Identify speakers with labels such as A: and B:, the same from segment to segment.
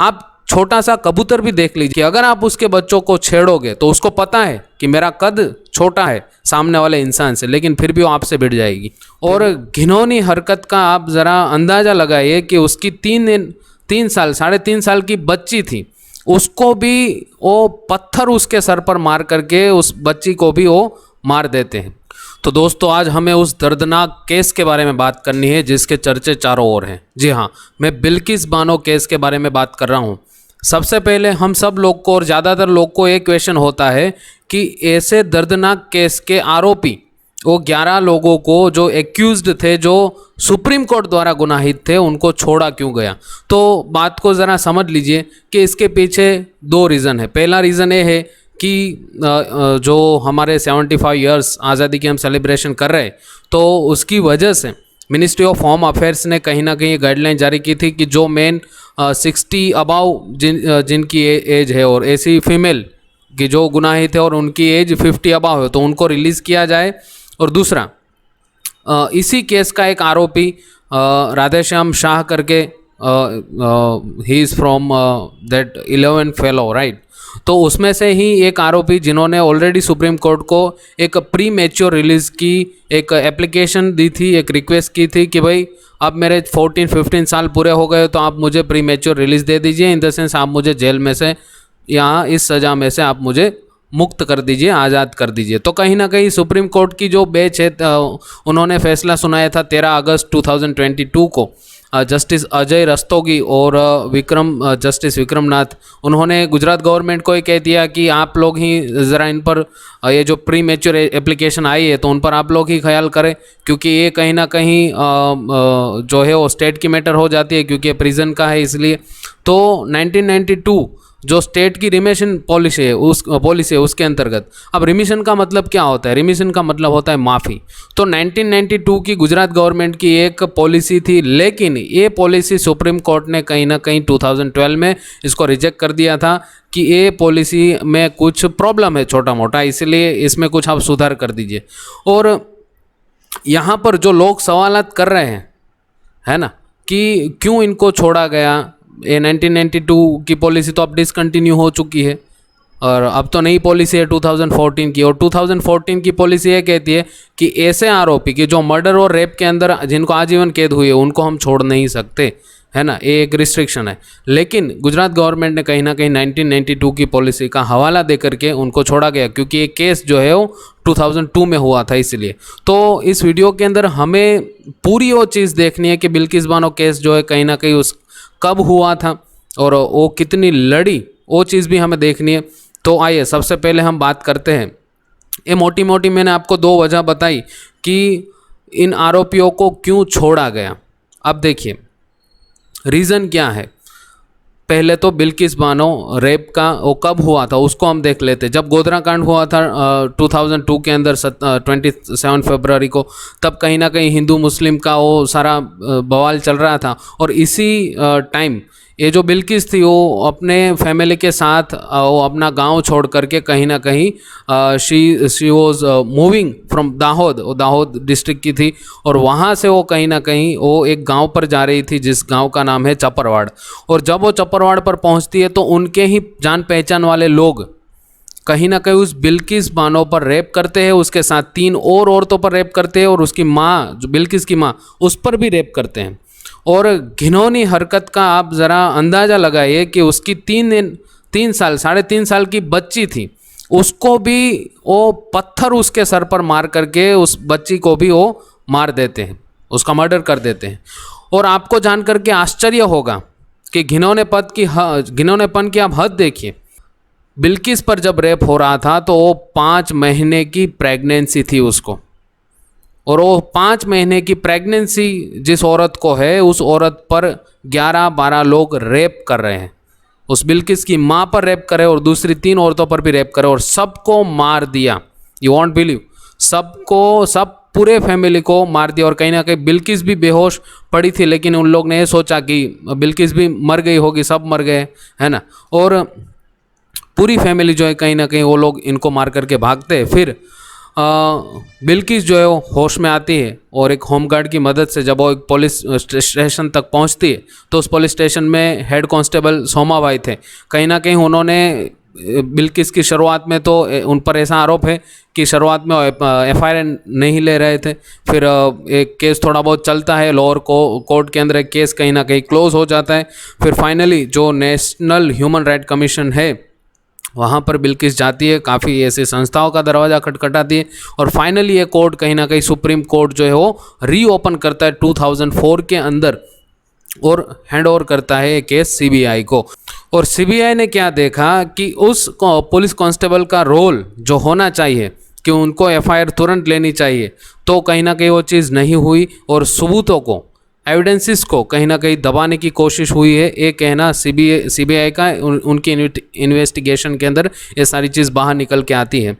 A: आप छोटा सा कबूतर भी देख लीजिए कि अगर आप उसके बच्चों को छेड़ोगे तो उसको पता है कि मेरा कद छोटा है सामने वाले इंसान से, लेकिन फिर भी वो आपसे भिड़ जाएगी। और घिनौनी हरकत का आप ज़रा अंदाज़ा लगाइए कि उसकी 3.5 साल की बच्ची थी, उसको भी वो पत्थर उसके सर पर मार करके उस बच्ची को भी वो मार देते हैं। तो दोस्तों, आज हमें उस दर्दनाक केस के बारे में बात करनी है जिसके चर्चे चारों ओर हैं। जी हाँ, मैं बिल्किस बानो केस के बारे में बात कर रहा हूँ। सबसे पहले हम सब लोग को और ज़्यादातर लोग को एक क्वेश्चन होता है कि ऐसे दर्दनाक केस के आरोपी, वो 11 लोगों को जो एक्यूज्ड थे, जो सुप्रीम कोर्ट द्वारा गुनाहित थे, उनको छोड़ा क्यों गया। तो बात को ज़रा समझ लीजिए कि इसके पीछे 2 रीज़न है। पहला रीज़न ये है कि जो हमारे 75 ईयर्स आज़ादी की हम सेलिब्रेशन कर रहे हैं, तो उसकी वजह से मिनिस्ट्री ऑफ होम अफेयर्स ने कहीं ना कहीं गाइडलाइन जारी की थी कि जो मेन 60 अबाव जिनकी एज है और ऐसी फीमेल कि जो गुनाहित है और उनकी एज 50 अबाव है, तो उनको रिलीज़ किया जाए। और दूसरा, इसी केस का एक आरोपी राधेश्याम शाह करके, he is from that 11 fellow, right. तो उसमें से ही एक आरोपी जिन्होंने ऑलरेडी सुप्रीम कोर्ट को एक प्री मैच्योर रिलीज़ की एक एप्लीकेशन दी थी, एक रिक्वेस्ट की थी कि भाई अब मेरे 14-15 साल पूरे हो गए, तो आप मुझे प्री मैच्योर रिलीज़ दे दीजिए। इन द सेंस आप मुझे जेल में से, यहाँ इस सज़ा में से आप मुझे मुक्त कर दीजिए, आज़ाद कर दीजिए। तो कहीं ना कहीं सुप्रीम कोर्ट की जो बेंच है, उन्होंने फैसला सुनाया था 13 अगस्त 2022 को। जस्टिस अजय रस्तोगी और जस्टिस विक्रमनाथ, उन्होंने गुजरात गवर्नमेंट को ये कह दिया कि आप लोग ही ज़रा इन पर, ये जो प्री मैच्योर एप्लीकेशन आई है तो उन पर आप लोग ही ख्याल करें, क्योंकि ये कहीं ना कहीं जो है वो स्टेट की मैटर हो जाती है, क्योंकि प्रिजन का है इसलिए। तो 1992 जो स्टेट की रिमिशन पॉलिसी है उसके अंतर्गत, अब रिमिशन का मतलब क्या होता है? रिमिशन का मतलब होता है माफ़ी। तो 1992 की गुजरात गवर्नमेंट की एक पॉलिसी थी, लेकिन ये पॉलिसी सुप्रीम कोर्ट ने कहीं ना कहीं 2012 में इसको रिजेक्ट कर दिया था कि ये पॉलिसी में कुछ प्रॉब्लम है छोटा मोटा, इसलिए इसमें कुछ आप सुधार कर दीजिए। और यहाँ पर जो लोग सवालात कर रहे हैं, है ना, कि क्यों इनको छोड़ा गया, ये 1992 की पॉलिसी तो अब डिसकंटिन्यू हो चुकी है और अब तो नई पॉलिसी है 2014 की। और 2014 की पॉलिसी ये कहती है कि ऐसे आरोपी कि जो मर्डर और रेप के अंदर जिनको आजीवन कैद हुई है, उनको हम छोड़ नहीं सकते, है ना, ये एक रिस्ट्रिक्शन है। लेकिन गुजरात गवर्नमेंट ने कहीं ना कहीं 1992 की पॉलिसी का हवाला दे करके उनको छोड़ा गया, क्योंकि ये केस जो है वो 2002 में हुआ था इसलिए। तो इस वीडियो के अंदर हमें पूरी वो चीज़ देखनी है कि बिल्किस बानो केस जो है कहीं ना कहीं उस कब हुआ था और वो कितनी लड़ी, वो चीज़ भी हमें देखनी है। तो आइए सबसे पहले हम बात करते हैं। ये मोटी मोटी मैंने आपको 2 वजह बताई कि इन आरोपियों को क्यों छोड़ा गया। अब देखिए रीज़न क्या है। पहले तो बिल्किस बानो रेप का वो कब हुआ था उसको हम देख लेते। जब गोधरा कांड हुआ था 2002 के अंदर 27 फरवरी को, तब कहीं ना कहीं हिंदू मुस्लिम का वो सारा बवाल चल रहा था। और इसी टाइम ये जो बिल्किस थी वो अपने फैमिली के साथ वो अपना गांव छोड़ करके कहीं ना कहीं she was moving from Dahod, वो दाहोद डिस्ट्रिक्ट की थी, और वहाँ से वो कहीं ना कहीं वो एक गांव पर जा रही थी जिस गांव का नाम है चपरवाड़। और जब वो चपरवाड़ पर पहुँचती है तो उनके ही जान पहचान वाले लोग कहीं ना कहीं उस बिल्किस बानो पर रेप करते हैं, उसके साथ 3 और औरतों पर रेप करते हैं, और उसकी माँ जो बिल्किस की माँ उस पर भी रेप करते हैं। और घिनौनी हरकत का आप ज़रा अंदाज़ा लगाइए कि उसकी 3.5 साल की बच्ची थी, उसको भी वो पत्थर उसके सर पर मार करके उस बच्ची को भी वो मार देते हैं, उसका मर्डर कर देते हैं। और आपको जान करके आश्चर्य होगा कि घिनौनेपन की आप हद देखिए। बिल्किस पर जब रेप हो रहा था तो वो 5 महीने की प्रेगनेंसी थी उसको, और वो 5 महीने की प्रेगनेंसी जिस औरत को है, उस औरत पर 11-12 लोग रेप कर रहे हैं। उस बिल्किस की माँ पर रेप करे और दूसरी 3 औरतों पर भी रेप करे और सबको मार दिया। यू वॉन्ट बिलीव, सब पूरे फैमिली को मार दिया। और कहीं ना कहीं बिल्किस भी बेहोश पड़ी थी, लेकिन उन लोग ने ये सोचा कि बिल्किस भी मर गई होगी, सब मर गए, है ना। और पूरी फैमिली जो है कहीं ना कहीं वो लोग इनको मार करके भागते। फिर बिल्किस जो है वो होश में आती है और एक होमगार्ड की मदद से जब वो एक पुलिस स्टेशन तक पहुंचती है तो उस पुलिस स्टेशन में हेड कांस्टेबल सोमाबाई थे। कहीं ना कहीं उन्होंने बिल्किस की शुरुआत में तो उन पर ऐसा आरोप है कि शुरुआत में एफआईआर नहीं ले रहे थे, फिर एक केस थोड़ा बहुत चलता है, लोअर कोर्ट के अंदर एक केस कहीं ना कहीं क्लोज हो जाता है, फिर फाइनली जो नेशनल ह्यूमन राइट कमीशन है वहाँ पर बिल्किस जाती है, काफ़ी ऐसी संस्थाओं का दरवाज़ा खटखटाती है और फाइनली ये कोर्ट कहीं ना कहीं सुप्रीम कोर्ट जो है वो रीओपन करता है 2004 के अंदर और हैंड ओवर करता है ये केस सीबीआई को। और सीबीआई ने क्या देखा कि उस पुलिस कांस्टेबल का रोल जो होना चाहिए कि उनको एफआईआर तुरंत लेनी चाहिए, तो कहीं ना कहीं वो चीज़ नहीं हुई और सबूतों को, एविडेंसेस को कहीं ना कहीं दबाने की कोशिश हुई है। ये कहना सीबीआई का, उनकी इन्वेस्टिगेशन के अंदर ये सारी चीज़ बाहर निकल के आती है।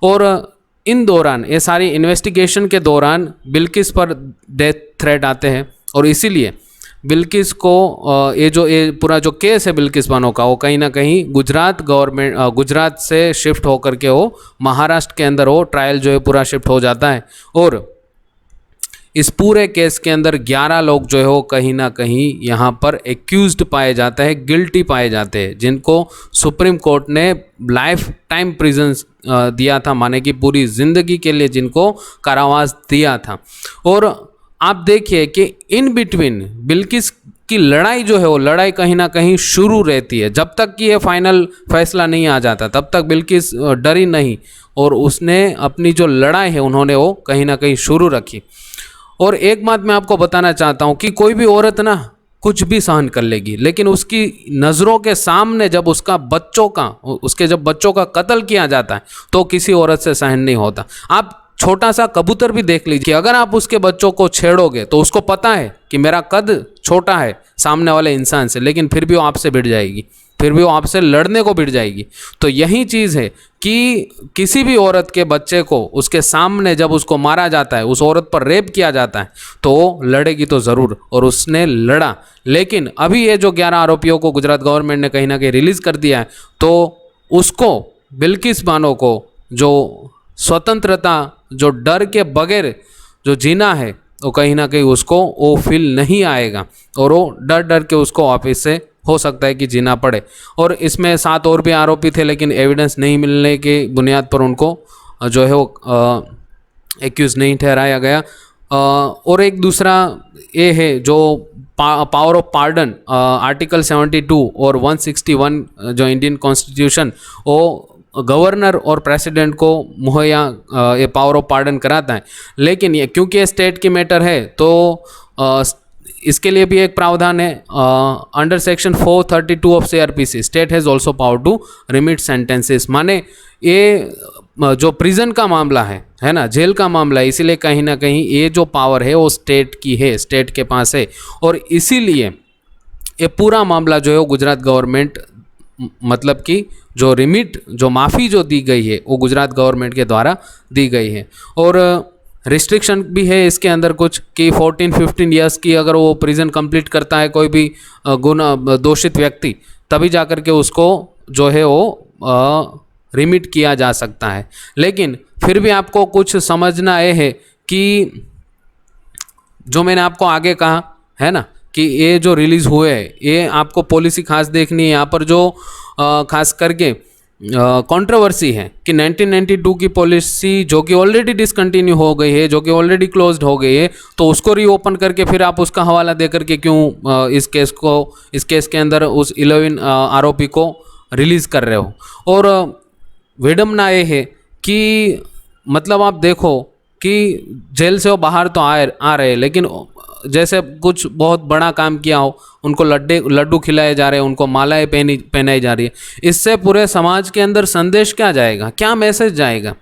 A: और इन दौरान, ये सारी इन्वेस्टिगेशन के दौरान बिल्किस पर डेथ थ्रेट आते हैं और इसीलिए बिल्किस को ये पूरा जो केस है बिल्किस बानो का, वो कहीं ना कहीं गुजरात से शिफ्ट होकर के वो महाराष्ट्र के अंदर वो ट्रायल जो है पूरा शिफ्ट हो जाता है। और इस पूरे केस के अंदर 11 लोग जो है वो कहीं ना कहीं यहाँ पर एक्यूज्ड पाए जाते हैं, गिल्टी पाए जाते हैं, जिनको सुप्रीम कोर्ट ने लाइफ टाइम प्रिजन दिया था, माने कि पूरी ज़िंदगी के लिए जिनको कारावास दिया था। और आप देखिए कि इन बिटवीन बिल्किस की लड़ाई जो है वो लड़ाई कहीं ना कहीं शुरू रहती है। जब तक कि ये फाइनल फैसला नहीं आ जाता तब तक बिल्किस डरी नहीं और उसने अपनी जो लड़ाई है उन्होंने वो कहीं ना कहीं शुरू रखी। और एक बात मैं आपको बताना चाहता हूँ कि कोई भी औरत ना कुछ भी सहन कर लेगी, लेकिन उसकी नज़रों के सामने जब उसके जब बच्चों का कत्ल किया जाता है तो किसी औरत से सहन नहीं होता। आप छोटा सा कबूतर भी देख लीजिए, अगर आप उसके बच्चों को छेड़ोगे तो उसको पता है कि मेरा कद छोटा है सामने वाले इंसान से, लेकिन फिर भी वो आपसे भिड़ जाएगी, फिर भी वो आपसे लड़ने को भिड़ जाएगी। तो यही चीज़ है कि किसी भी औरत के बच्चे को उसके सामने जब उसको मारा जाता है, उस औरत पर रेप किया जाता है, तो वो लड़ेगी तो ज़रूर, और उसने लड़ा। लेकिन अभी ये जो 11 आरोपियों को गुजरात गवर्नमेंट ने कहीं ना कहीं रिलीज़ कर दिया है, तो उसको, बिल्किस बानो को, जो स्वतंत्रता, जो डर के बगैर जो जीना है, वो कहीं ना कहीं उसको वो फील नहीं आएगा और वो डर डर के उसको ऑफिस से हो सकता है कि जीना पड़े। और इसमें 7 और भी आरोपी थे, लेकिन एविडेंस नहीं मिलने की बुनियाद पर उनको जो है वो एक्यूज नहीं ठहराया गया। और एक दूसरा ये है जो पावर ऑफ पार्डन, आर्टिकल 72 और 161 जो इंडियन कॉन्स्टिट्यूशन, वो गवर्नर और प्रेसिडेंट को मुहैया ये पावर ऑफ पार्डन कराता है। लेकिन ये क्योंकि ये स्टेट की मैटर है तो इसके लिए भी एक प्रावधान है, under section 432 of CRPC, state has also power to remit sentences. माने ये जो प्रिजन का मामला है ना, जेल का मामला है, इसीलिए कहीं ना कहीं ये जो पावर है वो स्टेट की है, स्टेट के पास है। और इसीलिए ये पूरा मामला जो है वो गुजरात गवर्नमेंट, मतलब कि जो रिमिट, जो माफ़ी जो दी गई है वो गुजरात गवर्नमेंट के द्वारा दी गई है। और रिस्ट्रिक्शन भी है इसके अंदर कुछ कि 14-15 ईयर्स की अगर वो प्रिजन कंप्लीट करता है कोई भी दोषित व्यक्ति, तभी जाकर के उसको जो है वो रिमिट किया जा सकता है। लेकिन फिर भी आपको कुछ समझना ये है कि जो मैंने आपको आगे कहा है ना कि ये जो रिलीज़ हुए हैं, ये आपको पॉलिसी खास देखनी है। यहाँ पर जो खास करके कंट्रोवर्सी है कि 1992 की पॉलिसी जो कि ऑलरेडी डिसकंटिन्यू हो गई है, जो कि ऑलरेडी क्लोज्ड हो गई है, तो उसको रीओपन करके फिर आप उसका हवाला दे करके क्यों इस केस के अंदर उस 11 आरोपी को रिलीज़ कर रहे हो। और विडम्बना ये है कि मतलब आप देखो कि जेल से वो बाहर तो आ रहे, लेकिन जैसे कुछ बहुत बड़ा काम किया हो, उनको लड्डू खिलाए जा रहे हैं, उनको मालाएं पहनाई जा रही है। इससे पूरे समाज के अंदर संदेश क्या जाएगा, क्या मैसेज जाएगा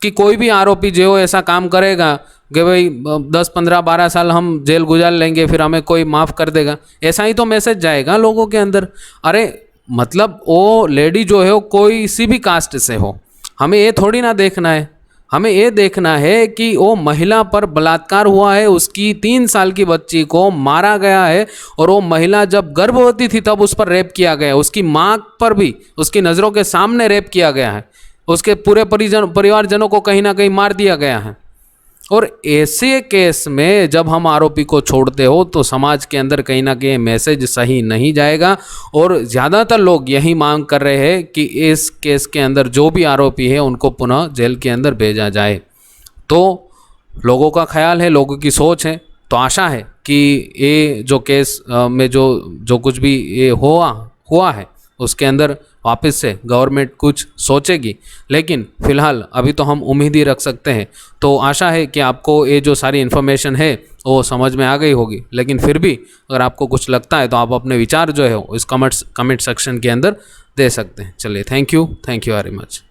A: कि कोई भी आरोपी जो ऐसा काम करेगा कि भाई 10, 15, 12 साल हम जेल गुजार लेंगे, फिर हमें कोई माफ़ कर देगा, ऐसा ही तो मैसेज जाएगा लोगों के अंदर। अरे मतलब वो लेडी जो है वो कोई सी भी कास्ट से हो, हमें ये थोड़ी ना देखना है, हमें ये देखना है कि वो महिला पर बलात्कार हुआ है, उसकी 3 साल की बच्ची को मारा गया है, और वो महिला जब गर्भवती थी तब उस पर रेप किया गया, उसकी माँ पर भी उसकी नज़रों के सामने रेप किया गया है। उसके पूरे परिवारजनों को कहीं ना कहीं मार दिया गया है। और ऐसे केस में जब हम आरोपी को छोड़ते हो तो समाज के अंदर कहीं ना कहीं मैसेज सही नहीं जाएगा। और ज़्यादातर लोग यही मांग कर रहे हैं कि इस केस के अंदर जो भी आरोपी है उनको पुनः जेल के अंदर भेजा जाए। तो लोगों का ख्याल है, लोगों की सोच है, तो आशा है कि ये जो केस में जो कुछ भी ये हुआ है उसके अंदर वापस से गवर्नमेंट कुछ सोचेगी। लेकिन फ़िलहाल अभी तो हम उम्मीद ही रख सकते हैं। तो आशा है कि आपको ये जो सारी इन्फॉर्मेशन है वो समझ में आ गई होगी। लेकिन फिर भी अगर आपको कुछ लगता है तो आप अपने विचार जो है इस कमेंट सेक्शन के अंदर दे सकते हैं। चलिए, थैंक यू वेरी मच।